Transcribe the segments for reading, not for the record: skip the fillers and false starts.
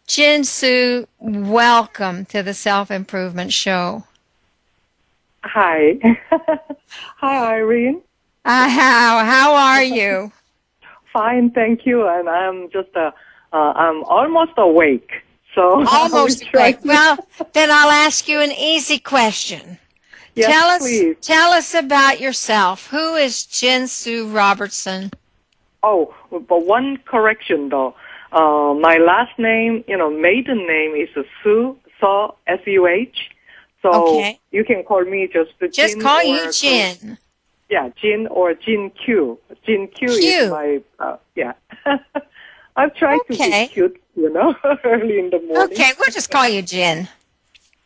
Jinsu, welcome to the Self-Improvement Show. Hi. Hi, Irene. How are you? Fine, thank you. And I'm just, I'm almost awake. So Almost awake. Well, then I'll ask you an easy question. Yes, please. Tell us about yourself. Who is Jinsu Robertson? Oh, but one correction though. My last name, maiden name is Su, S-U-H. So Okay. you can call me just Just Jin. call you Jin. Yeah, Jin or Jin Q. Jin Q is my, yeah. I've tried to be cute, early in the morning. Okay, we'll just call you Jin.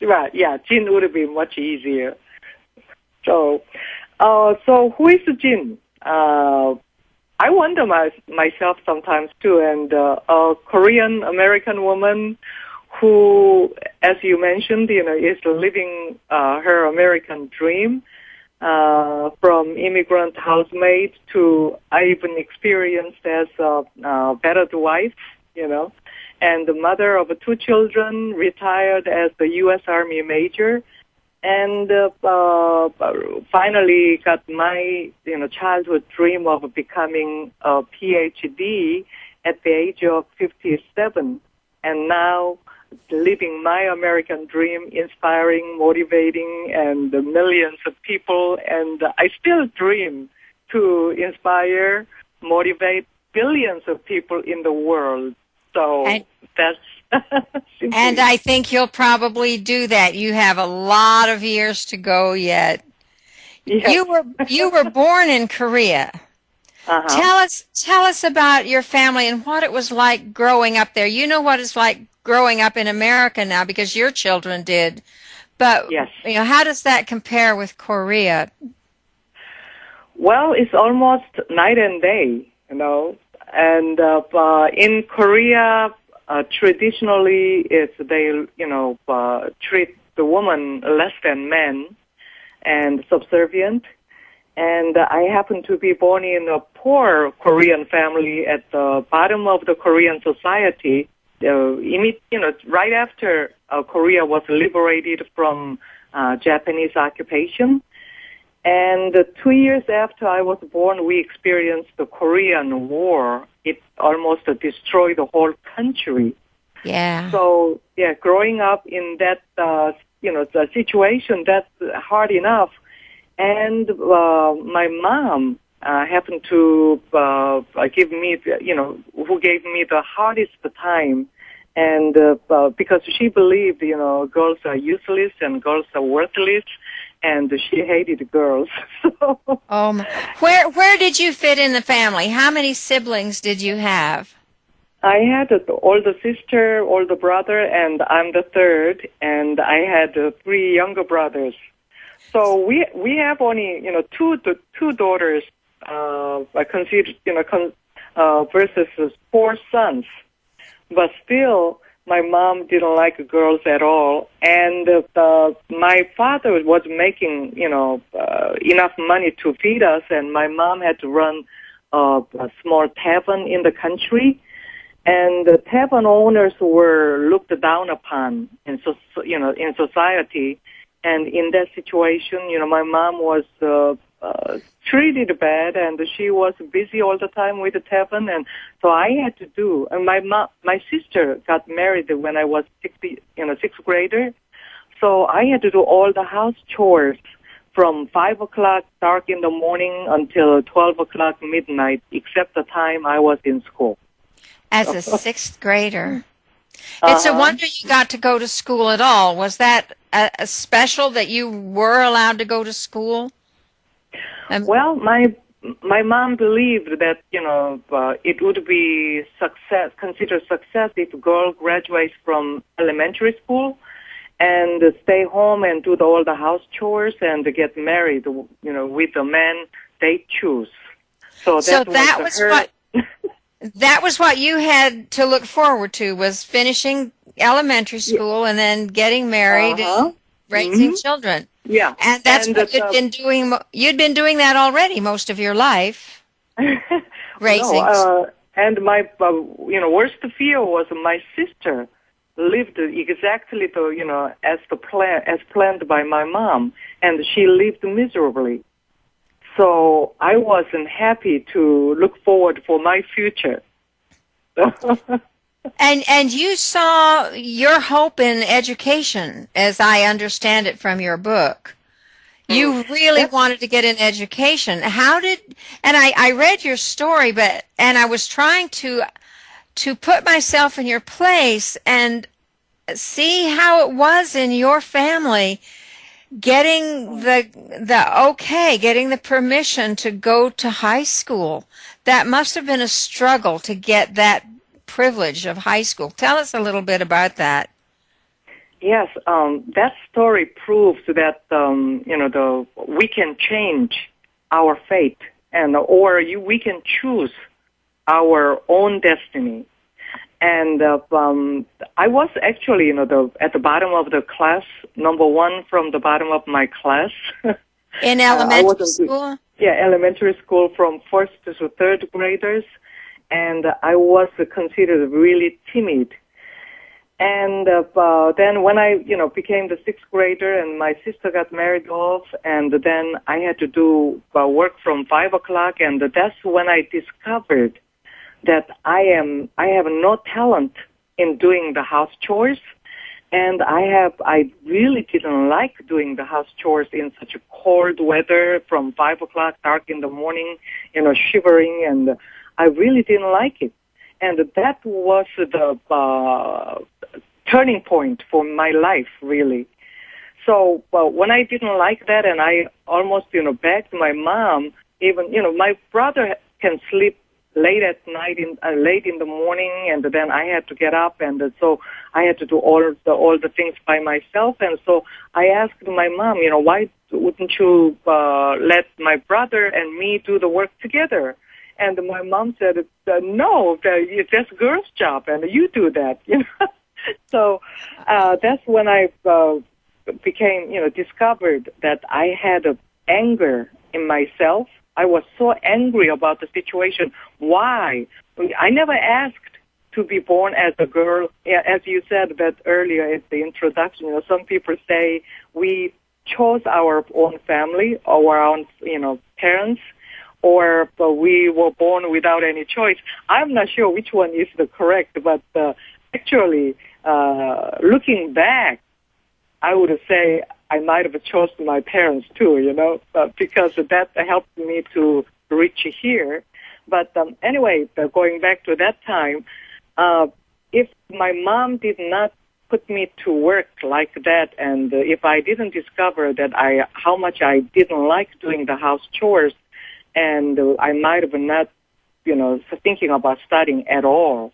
Right, yeah, Jin would be much easier. So who is Jin? I wonder myself sometimes too, and a Korean American woman who, as you mentioned, is living her American dream, from immigrant housemaid to I even experienced as a battered wife, and the mother of two children, retired as the U.S. Army major, and finally got my childhood dream of becoming a Ph.D. at the age of 57, and now living my American dream, inspiring, motivating, and millions of people. And I still dream to inspire, motivate billions of people in the world. So that's and I think you'll probably do that. You have a lot of years to go yet. Yes. You were born in Korea. Uh-huh. Tell us about your family and what it was like growing up there. You know what it's like growing up in America now because your children did. But yes. How does that compare with Korea? Well, it's almost night and day, And in Korea, traditionally, they treat the woman less than men and subservient. And I happen to be born in a poor Korean family at the bottom of the Korean society. Right after Korea was liberated from Japanese occupation. And 2 years after I was born, we experienced the Korean War. It almost destroyed the whole country. Yeah. So, growing up in that, the situation, that's hard enough. And my mom happened to give me, who gave me the hardest time. And because she believed, girls are useless and girls are worthless. And she hated girls. Where did you fit in the family? How many siblings did you have? I had an older sister, older brother, and I'm the third. And I had 3 younger brothers. So we have only two daughters. I consider versus 4 sons. But still, my mom didn't like girls at all, and my father was making, enough money to feed us, and my mom had to run a small tavern in the country, and the tavern owners were looked down upon in society, and in that situation, my mom was treated bad, and she was busy all the time with the tavern, and so I had to do. And my sister got married when I was sixth grader, so I had to do all the house chores from 5 o'clock dark in the morning until 12 o'clock midnight, except the time I was in school. As a 6th grader. It's a wonder you got to go to school at all. Was that a special that you were allowed to go to school? Well, my mom believed that it would be considered success if a girl graduates from elementary school and stay home and do all the house chores and get married, with the man they choose. So that was what you had to look forward to, was finishing elementary school and then getting married and raising children. Yeah. And that's what you'd been doing. You'd been doing that already most of your life. Raising. No, and my, worst fear was my sister lived exactly as planned by my mom, and she lived miserably. So I wasn't happy to look forward for my future. And you saw your hope in education, as I understand it from your book. You really wanted to get an education. And I read your story, and I was trying to put myself in your place and see how it was in your family getting getting the permission to go to high school. That must have been a struggle to get that privilege of high school. Tell us a little bit about that. Yes, that story proves that we can change our fate, we can choose our own destiny. And I was actually, at the bottom of the class, number one from the bottom of my class. In elementary school? Yeah, elementary school from first to third graders. And I was considered really timid. And then when I, became the sixth grader and my sister got married off, and then I had to do work from 5 o'clock, and that's when I discovered that I have no talent in doing the house chores, and I really didn't like doing the house chores in such a cold weather from 5 o'clock, dark in the morning, shivering, and I really didn't like it. And that was the turning point for my life, really. So when I didn't like that, and I almost, begged my mom, even, my brother can sleep late at night, late in the morning, and then I had to get up, and so I had to do all the things by myself. And so I asked my mom, why wouldn't you let my brother and me do the work together? And my mom said, no, that's a girl's job, and you do that, So that's when I became, discovered that I had anger in myself. I was so angry about the situation. Why? I never asked to be born as a girl. As you said that earlier at the introduction, some people say we chose our own family or our own, parents, or we were born without any choice. I'm not sure which one is the correct, but actually, looking back, I would say I might have chosen my parents too, because that helped me to reach here. But anyway, going back to that time, if my mom did not put me to work like that, and if I didn't discover that how much I didn't like doing the house chores, and I might have not, thinking about studying at all.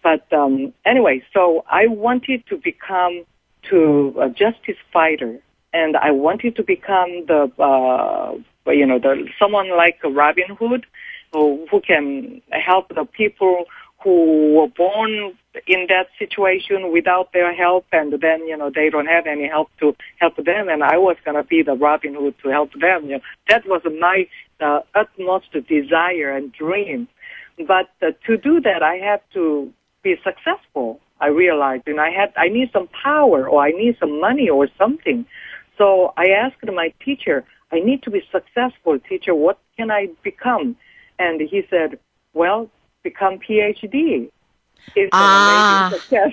But anyway, so I wanted to become a justice fighter, and I wanted to become someone like Robin Hood, who can help the people who were born in that situation without their help, and then, they don't have any help to help them, and I was going to be the Robin Hood to help them. That was my utmost desire and dream. But to do that, I had to be successful. I realized, and I need some power, or I need some money or something. So I asked my teacher, I need to be successful, teacher, what can I become? And he said, well, become Ph.D. It's an amazing success.